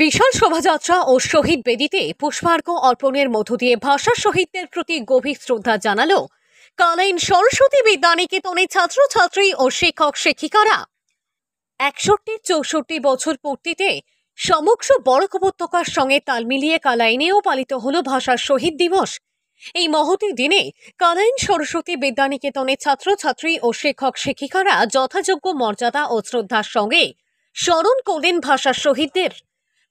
বিশাল শোভাযাত্রা ও শহীদ বেদিতে পুষ্পার্ঘ্য অর্পণের মধ্য দিয়ে ভাষা শহীদদের প্রতি গভীর শ্রদ্ধা জানালো কালাইন সরস্বতী বিদ্যানিকেতনের ছাত্রছাত্রী ও শিক্ষক শিক্ষিকারা। 61-64 বছর পূর্তিতে সমগ্র বরাক উপত্যকার সঙ্গে তাল মিলিয়ে কালাইনেও পালিত হল ভাষা শহীদ দিবস। এই মহতী দিনে কালাইন সরস্বতী বিদ্যানিকেতনের ছাত্রছাত্রী ও শিক্ষক শিক্ষিকারা যথাযোগ্য মর্যাদা ও শ্রদ্ধার সঙ্গে স্মরণ করলেন ভাষা শহীদদের।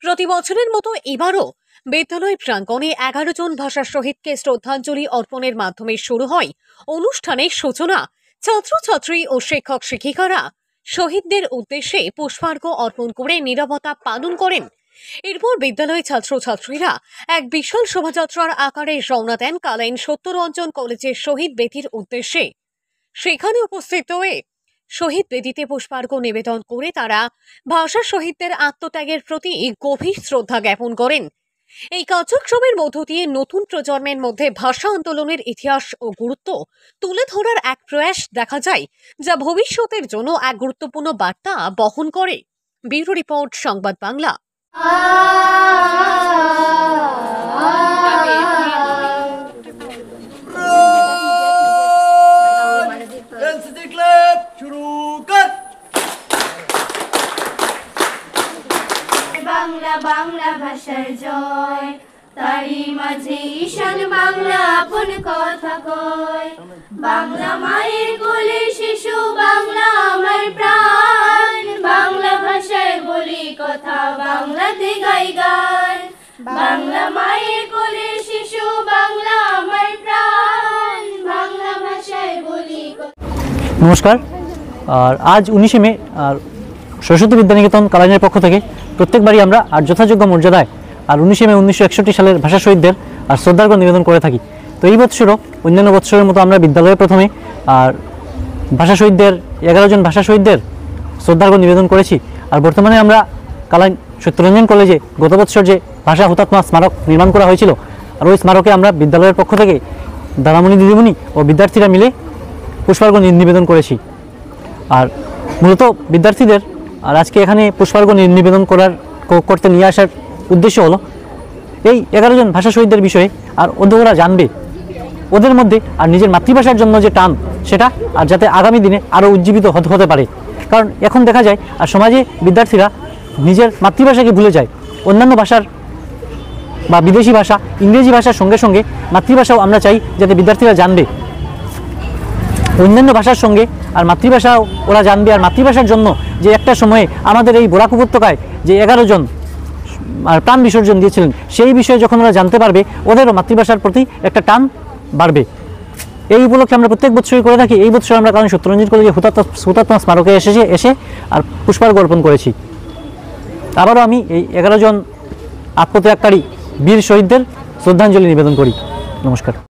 প্রতি বছরের মতো এবারও বিদ্যালয় প্রাঙ্গণে 11 জন ভাষা শহীদকে শ্রদ্ধাঞ্জলি অর্পণের মাধ্যমে শুরু হয় অনুষ্ঠানের সূচনা। ছাত্রছাত্রী ও শিক্ষক শিক্ষিকারা শহীদদের উদ্দেশ্যে পুষ্পার্ঘ্য অর্পণ করে নীরবতা পালন করেন। এরপর বিদ্যালয় ছাত্রছাত্রীরা এক বিশাল শোভাযাত্রার আকারে রওনা দেন কালাইন সত্যরঞ্জন কলেজের শহীদ বেদির উদ্দেশ্যে। সেখানে উপস্থিত হয়ে শহীদ বেদিতে পুষ্পার্ঘ্য নিবেদন করে তারা ভাষা শহীদদের আত্মত্যাগের প্রতি গভীর শ্রদ্ধা জ্ঞাপন করেন। এই কার্যক্রমের মধ্য দিয়ে নতুন প্রজন্মের মধ্যে ভাষা আন্দোলনের ইতিহাস ও গুরুত্ব তুলে ধরার এক প্রয়াস দেখা যায়, যা ভবিষ্যতের জন্য এক গুরুত্বপূর্ণ বার্তা বহন করে। ব্যুরো রিপোর্ট, সংবাদ বাংলা। বাংলা বাংলা ভাষার জয়, তারি মাঝে ঈশান বাংলা আপন কথা কয়। বাংলা মায়ের কোলে শিশু, বাংলা আমার প্রাণ। বাংলা ভাষায় বলি কথা, বাংলাতে গাই গান। বাংলা মায়ের কোলে শিশু, বাংলা আমার প্রাণ। বাংলা ভাষায় বলি কথা। নমস্কার। আর আজ 19শে মে আর সরস্বতী বিদ্যানিকেতন কালাইনের পক্ষ থেকে প্রত্যেকবারই আমরা আর যথাযোগ্য মর্যাদায় আর 19শে মে 1961 সালের ভাষা শহীদদের আর শ্রদ্ধার্ঘ্য নিবেদন করে থাকি। তো এই বৎসরও অন্যান্য বৎসরের মতো আমরা বিদ্যালয়ে প্রথমে আর ভাষা শহীদদের 11 জন ভাষা শহীদদের শ্রদ্ধার্ঘ্য নিবেদন করেছি। আর বর্তমানে আমরা কালাইন সত্যরঞ্জন কলেজে গত বৎসর যে ভাষা হুতাত্মা স্মারক নির্মাণ করা হয়েছিল, আর ওই স্মারকে আমরা বিদ্যালয়ের পক্ষ থেকে দাদামণি দিদিমণি ও বিদ্যার্থীরা মিলে পুষ্পার্ঘ্য নিবেদন করেছি। আর মূলত বিদ্যার্থীদের আর আজকে এখানে পুষ্পার্ঘ্য নিবেদন করতে নিয়ে আসার উদ্দেশ্য হলো এই 11 জন ভাষা শহীদদের বিষয়ে আর ওরা জানবে, ওদের মধ্যে আর নিজের মাতৃভাষার জন্য যে টান সেটা আর যাতে আগামী দিনে আরও উজ্জীবিত হতে পারে। কারণ এখন দেখা যায় আর সমাজে বিদ্যার্থীরা নিজের মাতৃভাষাকে ভুলে যায়। অন্যান্য ভাষার বা বিদেশি ভাষা ইংরেজি ভাষার সঙ্গে সঙ্গে মাতৃভাষাও আমরা চাই যাতে বিদ্যার্থীরা জানবে। অন্যান্য ভাষার সঙ্গে আর মাতৃভাষাও ওরা জানবে। আর মাতৃভাষার জন্য যে একটা সময়ে আমাদের এই বরাক উপত্যকায় যে 11 জন আর প্রাণ বিসর্জন দিয়েছিলেন, সেই বিষয়ে যখন ওরা জানতে পারবে ওদেরও মাতৃভাষার প্রতি একটা টান বাড়বে। এই উপলক্ষে আমরা প্রত্যেক বছরই করে থাকি। এই বছর আমরা কারণ সত্যরঞ্জন কলেজে হুতাত্মা স্মারকে এসে আর পুষ্পার্ঘ্য অর্পণ করেছি। আবারও আমি এই 11 জন আত্মত্যাগকারী বীর শহীদদের শ্রদ্ধাঞ্জলি নিবেদন করি। নমস্কার।